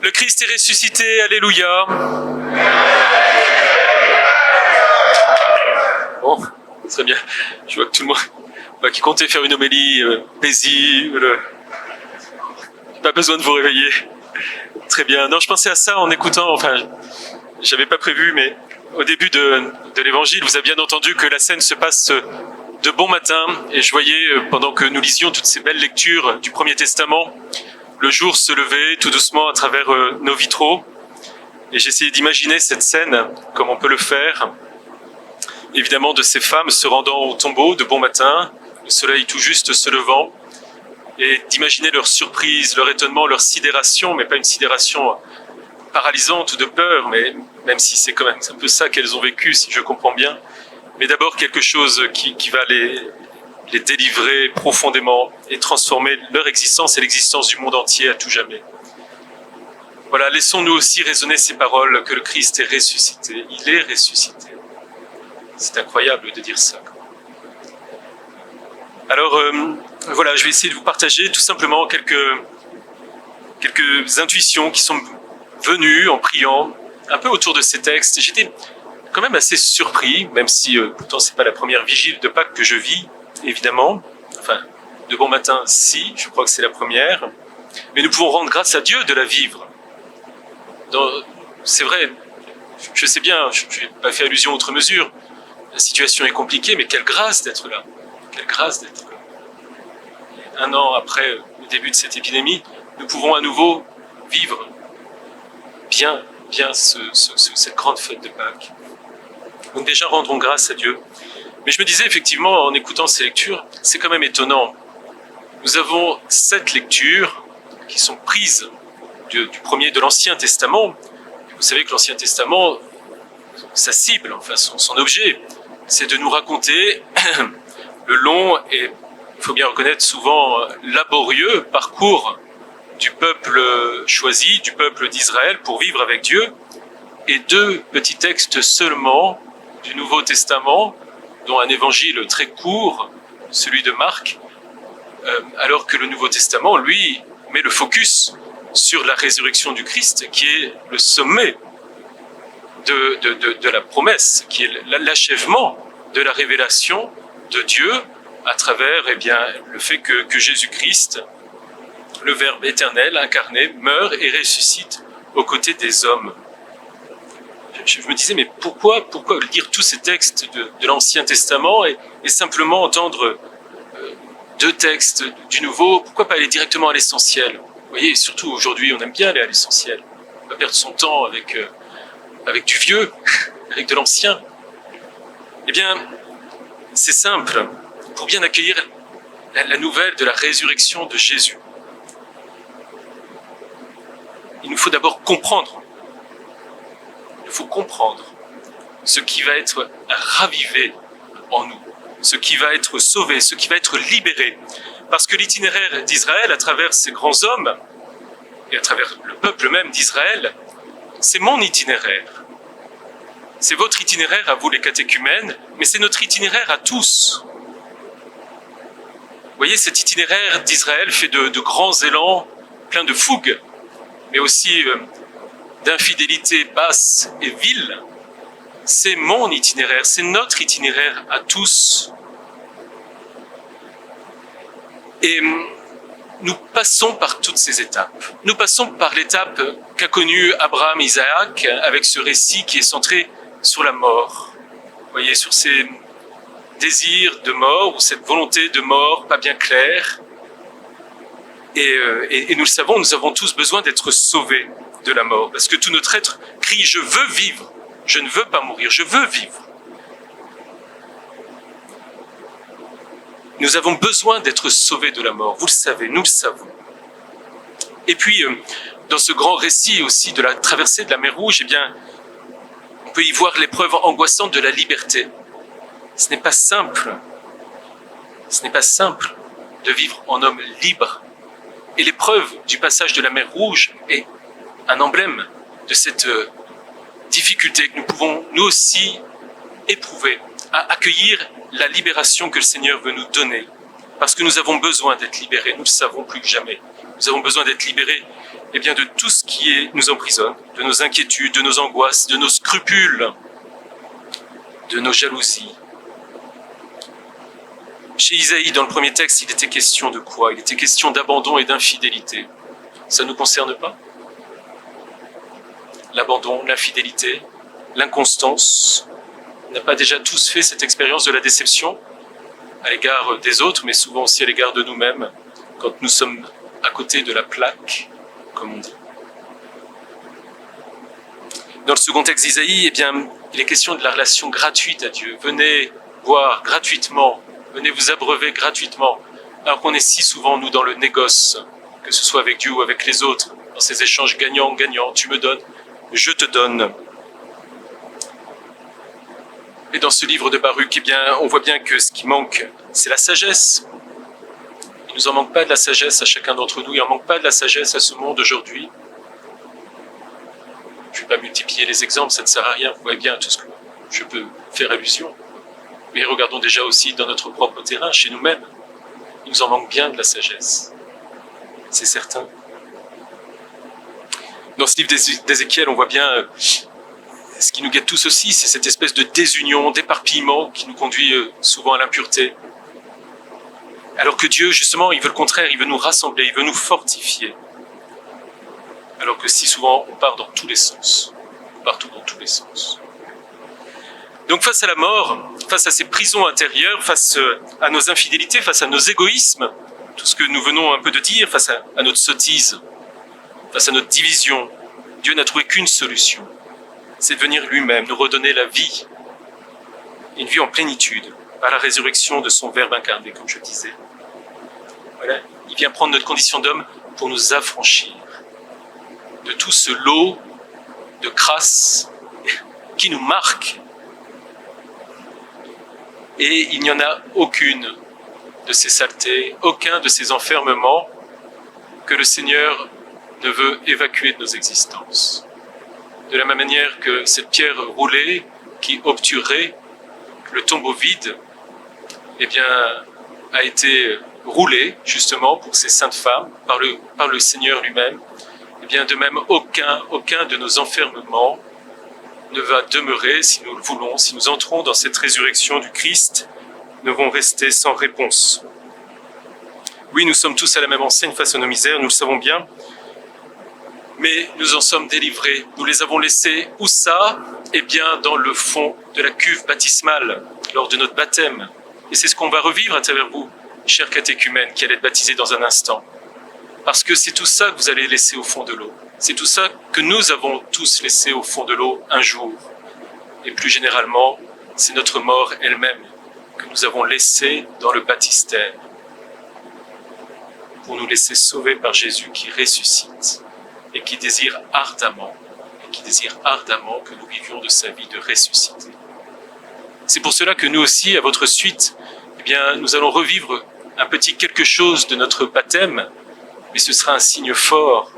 Le Christ est ressuscité, alléluia. Bon, très bien. Je vois que tout le monde qui comptait faire une homélie paisible. Pas besoin de vous réveiller. Très bien. Non, je pensais à ça en écoutant, enfin, j'avais pas prévu, mais au début de l'évangile, vous avez bien entendu que la scène se passe de bon matin, et je voyais, pendant que nous lisions toutes ces belles lectures du Premier Testament, le jour se levait tout doucement à travers nos vitraux, et j'essayais d'imaginer cette scène, comme on peut le faire, évidemment de ces femmes se rendant au tombeau de bon matin, le soleil tout juste se levant, et d'imaginer leur surprise, leur étonnement, leur sidération, mais pas une sidération paralysante ou de peur, mais même si c'est quand même un peu ça qu'elles ont vécu, si je comprends bien, mais d'abord quelque chose qui va les délivrer profondément et transformer leur existence et l'existence du monde entier à tout jamais. Voilà, laissons-nous aussi résonner ces paroles que le Christ est ressuscité. Il est ressuscité. C'est incroyable de dire ça. Alors, voilà, je vais essayer de vous partager tout simplement quelques intuitions qui sont venues en priant un peu autour de ces textes. J'étais quand même assez surpris, même si pourtant c'est pas la première vigile de Pâques que je vis, évidemment. Enfin, de bon matin, si, je crois que c'est la première. Mais nous pouvons rendre grâce à Dieu de la vivre. C'est vrai, je sais bien, je n'ai pas fait allusion outre mesure. La situation est compliquée, mais quelle grâce d'être là. Quelle grâce d'être là. Un an après le début de cette épidémie, nous pouvons à nouveau vivre bien cette grande fête de Pâques. Donc déjà, rendons grâce à Dieu. Mais je me disais effectivement, en écoutant ces lectures, c'est quand même étonnant. Nous avons 7 lectures qui sont prises de l'Ancien Testament. Vous savez que l'Ancien Testament, sa cible, enfin son objet, c'est de nous raconter le long et, il faut bien reconnaître, souvent laborieux parcours du peuple choisi, du peuple d'Israël pour vivre avec Dieu. Et 2 petits textes seulement du Nouveau Testament, dont un évangile très court, celui de Marc, alors que le Nouveau Testament, lui, met le focus sur la résurrection du Christ, qui est le sommet de la promesse, qui est l'achèvement de la révélation de Dieu à travers le fait que Jésus-Christ, le Verbe éternel incarné, meurt et ressuscite aux côtés des hommes. Je me disais, mais pourquoi lire tous ces textes de l'Ancien Testament et simplement entendre 2 textes du Nouveau? Pourquoi pas aller directement à l'essentiel? Vous voyez, surtout aujourd'hui, on aime bien aller à l'essentiel. On va perdre son temps avec du vieux, avec de l'ancien. Eh bien, c'est simple. Pour bien accueillir la nouvelle de la résurrection de Jésus, il nous faut d'abord comprendre. Il faut comprendre ce qui va être ravivé en nous, ce qui va être sauvé, ce qui va être libéré. Parce que l'itinéraire d'Israël, à travers ces grands hommes, et à travers le peuple même d'Israël, c'est mon itinéraire. C'est votre itinéraire à vous les catéchumènes, mais c'est notre itinéraire à tous. Vous voyez, cet itinéraire d'Israël fait de grands élans, plein de fougue, mais aussi d'infidélité basse et vile. C'est mon itinéraire, c'est notre itinéraire à tous. Et nous passons par toutes ces étapes. Nous passons par l'étape qu'a connue Abraham et Isaac avec ce récit qui est centré sur la mort. Vous voyez, sur ces désirs de mort ou cette volonté de mort pas bien claire. Et nous le savons, nous avons tous besoin d'être sauvés de la mort. Parce que tout notre être crie « Je veux vivre, je ne veux pas mourir, je veux vivre ». Nous avons besoin d'être sauvés de la mort, vous le savez, nous le savons. Et puis, dans ce grand récit aussi de la traversée de la mer Rouge, eh bien, on peut y voir l'épreuve angoissante de la liberté. Ce n'est pas simple. Ce n'est pas simple de vivre en homme libre. Et l'épreuve du passage de la mer Rouge est un emblème de cette difficulté que nous pouvons nous aussi éprouver à accueillir la libération que le Seigneur veut nous donner. Parce que nous avons besoin d'être libérés, nous le savons plus que jamais. Nous avons besoin d'être libérés de tout ce qui nous emprisonne, de nos inquiétudes, de nos angoisses, de nos scrupules, de nos jalousies. Chez Isaïe, dans le premier texte, il était question de quoi? Il était question d'abandon et d'infidélité. Ça ne nous concerne pas? L'abandon, l'infidélité, l'inconstance. On n'a pas déjà tous fait cette expérience de la déception à l'égard des autres, mais souvent aussi à l'égard de nous-mêmes, quand nous sommes à côté de la plaque, comme on dit. Dans le second texte d'Isaïe, il est question de la relation gratuite à Dieu. Venez boire gratuitement, venez vous abreuver gratuitement, alors qu'on est si souvent, nous, dans le négoce, que ce soit avec Dieu ou avec les autres, dans ces échanges gagnant-gagnant, tu me donnes, je te donne. Et dans ce livre de Baruch, on voit bien que ce qui manque, c'est la sagesse. Il ne nous en manque pas de la sagesse à chacun d'entre nous, il n'en manque pas de la sagesse à ce monde aujourd'hui. Je ne vais pas multiplier les exemples, ça ne sert à rien, vous voyez bien tout ce que je peux faire allusion. Mais regardons déjà aussi dans notre propre terrain, chez nous-mêmes. Il nous en manque bien de la sagesse, c'est certain. Dans ce livre d'Ézéchiel, on voit bien ce qui nous guette tous aussi, c'est cette espèce de désunion, d'éparpillement qui nous conduit souvent à l'impureté. Alors que Dieu, justement, il veut le contraire, il veut nous rassembler, il veut nous fortifier. Alors que si souvent, on part dans tous les sens, partout dans tous les sens. Donc face à la mort, face à ces prisons intérieures, face à nos infidélités, face à nos égoïsmes, tout ce que nous venons un peu de dire, face à notre sottise, face à notre division, Dieu n'a trouvé qu'une solution. C'est de venir lui-même nous redonner la vie, une vie en plénitude, par la résurrection de son Verbe incarné, comme je disais. Voilà, il vient prendre notre condition d'homme pour nous affranchir de tout ce lot de crasse qui nous marque. Et il n'y en a aucune de ces saletés, aucun de ces enfermements que le Seigneur ne veut évacuer de nos existences. De la même manière que cette pierre roulée qui obturait le tombeau vide, a été roulée justement pour ces saintes femmes par le Seigneur lui-même. De même, aucun de nos enfermements ne va demeurer, si nous le voulons, si nous entrons dans cette résurrection du Christ, ne vont rester sans réponse. Oui, nous sommes tous à la même enseigne face à nos misères, nous le savons bien, mais nous en sommes délivrés. Nous les avons laissés où ça? Dans le fond de la cuve baptismale, lors de notre baptême. Et c'est ce qu'on va revivre à travers vous, chers catéchumènes, qui allez être baptisés dans un instant. Parce que c'est tout ça que vous allez laisser au fond de l'eau. C'est tout ça que nous avons tous laissé au fond de l'eau un jour. Et plus généralement, c'est notre mort elle-même que nous avons laissée dans le baptistère pour nous laisser sauver par Jésus qui ressuscite et qui désire ardemment que nous vivions de sa vie de ressuscité. C'est pour cela que nous aussi, à votre suite, nous allons revivre un petit quelque chose de notre baptême, mais ce sera un signe fort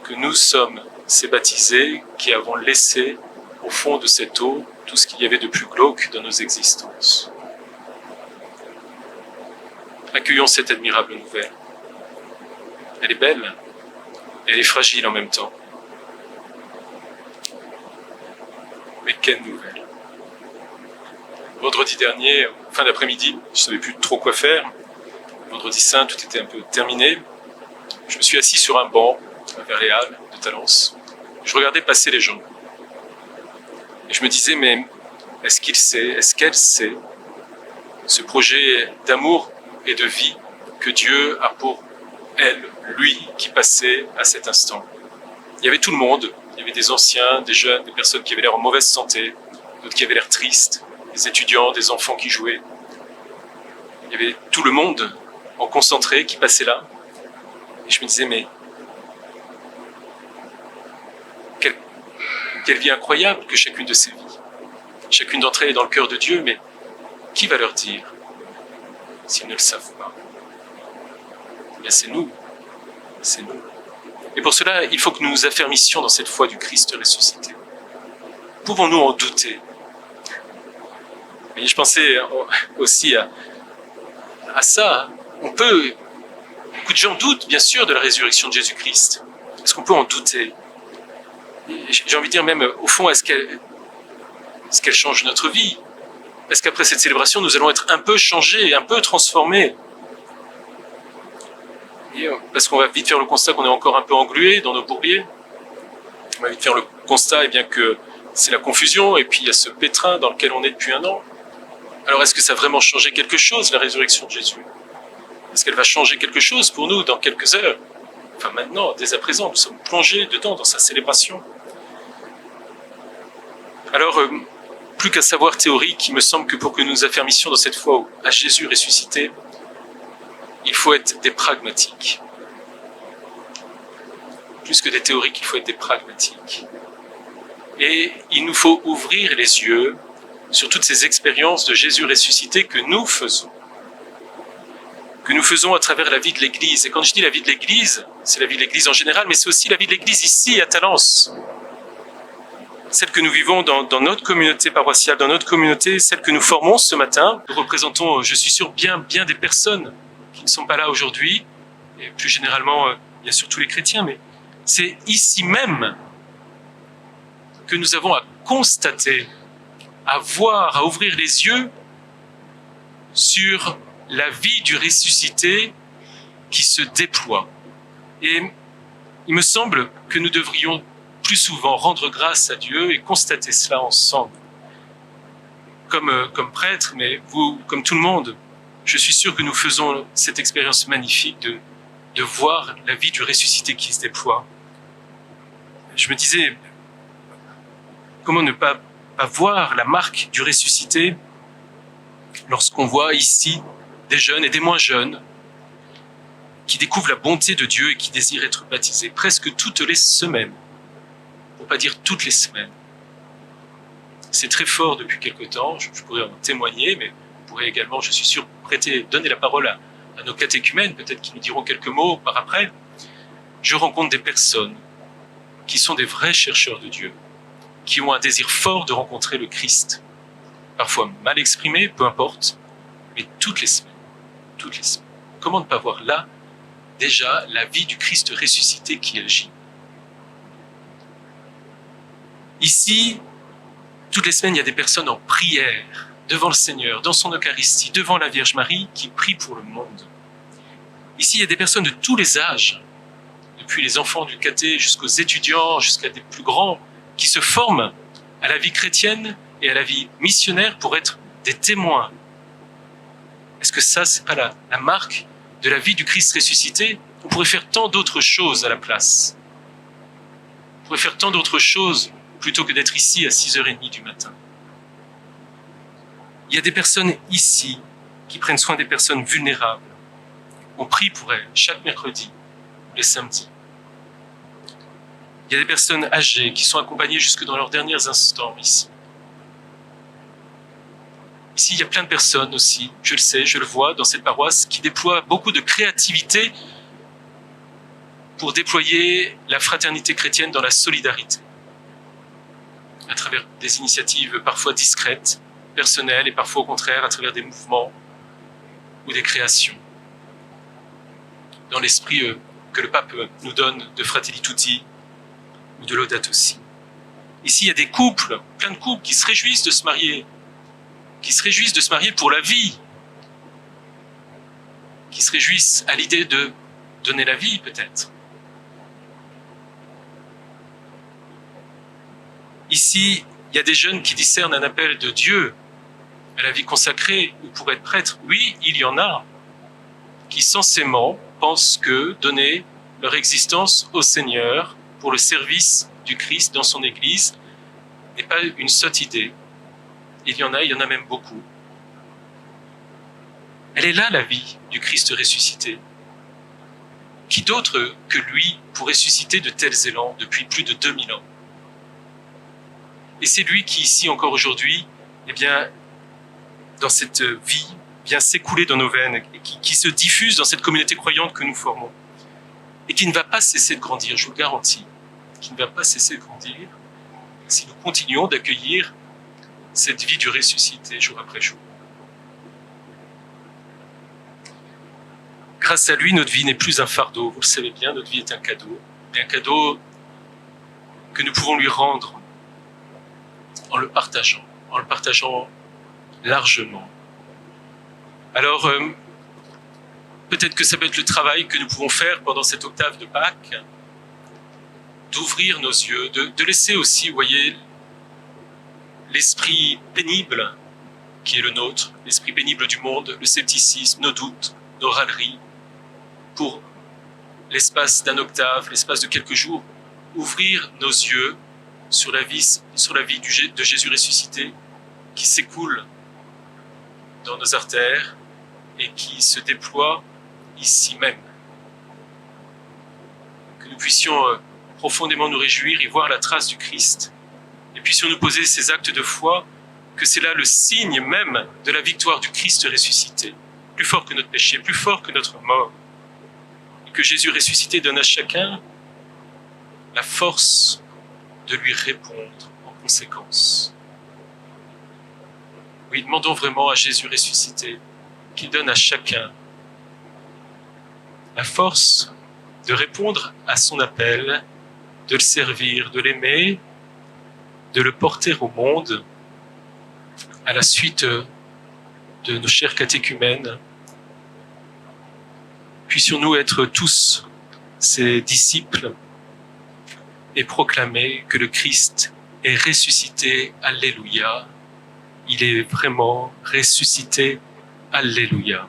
que nous sommes ces baptisés qui avons laissé au fond de cette eau tout ce qu'il y avait de plus glauque dans nos existences. Accueillons cette admirable nouvelle. Elle est belle, elle est fragile en même temps. Mais quelle nouvelle! Vendredi dernier, fin d'après-midi, je ne savais plus trop quoi faire. Vendredi saint, tout était un peu terminé. Je me suis assis sur un banc vers les halles de Talence. Je regardais passer les gens. Et je me disais, mais est-ce qu'il sait, est-ce qu'elle sait ce projet d'amour et de vie que Dieu a pour elle, lui, qui passait à cet instant? Il y avait tout le monde. Il y avait des anciens, des jeunes, des personnes qui avaient l'air en mauvaise santé, d'autres qui avaient l'air tristes, des étudiants, des enfants qui jouaient. Il y avait tout le monde en concentré qui passait là. Et je me disais, mais quelle vie incroyable que chacune de ces vies. Chacune d'entre elles est dans le cœur de Dieu, mais qui va leur dire s'ils ne le savent pas? C'est nous. C'est nous. Et pour cela, il faut que nous nous affermissions dans cette foi du Christ ressuscité. Pouvons-nous en douter? Et je pensais aussi à ça. On peut beaucoup de gens doutent, bien sûr, de la résurrection de Jésus-Christ. Est-ce qu'on peut en douter? Et j'ai envie de dire même, au fond, est-ce qu'elle change notre vie? Est-ce qu'après cette célébration, nous allons être un peu changés, un peu transformés? Parce qu'on va vite faire le constat qu'on est encore un peu englué dans nos bourbiers. On va vite faire le constat que c'est la confusion, et puis il y a ce pétrin dans lequel on est depuis un an. Alors est-ce que ça a vraiment changé quelque chose, la résurrection de Jésus? Est-ce qu'elle va changer quelque chose pour nous dans quelques heures? Enfin maintenant, dès à présent, nous sommes plongés dedans, dans sa célébration. Alors, plus qu'à savoir théorique, il me semble que pour que nous nous affermissions dans cette foi à Jésus ressuscité, il faut être des pragmatiques. Plus que des théoriques, il faut être des pragmatiques. Et il nous faut ouvrir les yeux sur toutes ces expériences de Jésus ressuscité que nous faisons à travers la vie de l'Église. Et quand je dis la vie de l'Église, c'est la vie de l'Église en général, mais c'est aussi la vie de l'Église ici à Talence. Celle que nous vivons dans notre communauté paroissiale, dans notre communauté, celle que nous formons ce matin. Nous représentons, je suis sûr, bien des personnes qui ne sont pas là aujourd'hui, et plus généralement, bien sûr, tous les chrétiens, mais c'est ici même que nous avons à constater, à voir, à ouvrir les yeux sur la vie du ressuscité qui se déploie. Et il me semble que nous devrions plus souvent rendre grâce à Dieu et constater cela ensemble. Comme prêtre, mais vous, comme tout le monde, je suis sûr que nous faisons cette expérience magnifique de voir la vie du ressuscité qui se déploie. Je me disais, comment ne pas voir la marque du ressuscité lorsqu'on voit ici des jeunes et des moins jeunes qui découvrent la bonté de Dieu et qui désirent être baptisés presque toutes les semaines, pour ne pas dire toutes les semaines. C'est très fort depuis quelque temps, je pourrais en témoigner, mais on pourrait également, je suis sûr, donner la parole à nos catéchumènes, peut-être qu'ils nous diront quelques mots par après. Je rencontre des personnes qui sont des vrais chercheurs de Dieu, qui ont un désir fort de rencontrer le Christ, parfois mal exprimé, peu importe, mais toutes les semaines. Comment ne pas voir là, déjà, la vie du Christ ressuscité qui agit? Ici, toutes les semaines, il y a des personnes en prière, devant le Seigneur, dans son Eucharistie, devant la Vierge Marie, qui prient pour le monde. Ici, il y a des personnes de tous les âges, depuis les enfants du caté jusqu'aux étudiants, jusqu'à des plus grands, qui se forment à la vie chrétienne et à la vie missionnaire pour être des témoins. Est-ce que ça, c'est pas la marque de la vie du Christ ressuscité? On pourrait faire tant d'autres choses à la place. On pourrait faire tant d'autres choses plutôt que d'être ici à 6h30 du matin. Il y a des personnes ici qui prennent soin des personnes vulnérables. On prie pour elles chaque mercredi, les samedis. Il y a des personnes âgées qui sont accompagnées jusque dans leurs derniers instants ici. Ici, il y a plein de personnes aussi, je le sais, je le vois dans cette paroisse, qui déploient beaucoup de créativité pour déployer la fraternité chrétienne dans la solidarité, à travers des initiatives parfois discrètes, personnelles, et parfois au contraire à travers des mouvements ou des créations. Dans l'esprit que le pape nous donne de Fratelli Tutti ou de Laudato Si. Ici, il y a des couples, plein de couples qui se réjouissent de se marier, pour la vie, qui se réjouissent à l'idée de donner la vie peut-être. Ici, il y a des jeunes qui discernent un appel de Dieu à la vie consacrée ou pour être prêtre. Oui, il y en a qui censément pensent que donner leur existence au Seigneur pour le service du Christ dans son Église n'est pas une sotte idée. Il y en a même beaucoup. Elle est là la vie du Christ ressuscité. Qui d'autre que lui pourrait susciter de tels élans depuis plus de 2000 ans? Et c'est lui qui, ici encore aujourd'hui, dans cette vie, vient s'écouler dans nos veines et qui se diffuse dans cette communauté croyante que nous formons. Et qui ne va pas cesser de grandir, je vous le garantis. Qui ne va pas cesser de grandir si nous continuons d'accueillir cette vie du ressuscité jour après jour. grâce à lui, notre vie n'est plus un fardeau. Vous le savez bien, notre vie est un cadeau. Et un cadeau que nous pouvons lui rendre en le partageant largement. Alors, peut-être que ça peut être le travail que nous pouvons faire pendant cette octave de Pâques, d'ouvrir nos yeux, de laisser aussi, vous voyez, l'esprit pénible qui est le nôtre, l'esprit pénible du monde, le scepticisme, nos doutes, nos râleries, pour l'espace d'un octave, l'espace de quelques jours, ouvrir nos yeux sur la vie de Jésus ressuscité qui s'écoule dans nos artères et qui se déploie ici même. Que nous puissions profondément nous réjouir et voir la trace du Christ. Et puissions nous poser ces actes de foi, que c'est là le signe même de la victoire du Christ ressuscité, plus fort que notre péché, plus fort que notre mort. Et que Jésus ressuscité donne à chacun la force de lui répondre en conséquence. Oui, demandons vraiment à Jésus ressuscité qu'il donne à chacun la force de répondre à son appel, de le servir, de l'aimer, de le porter au monde à la suite de nos chers catéchumènes. Puissions-nous être tous ses disciples et proclamer que le Christ est ressuscité. Alléluia. Il est vraiment ressuscité. Alléluia.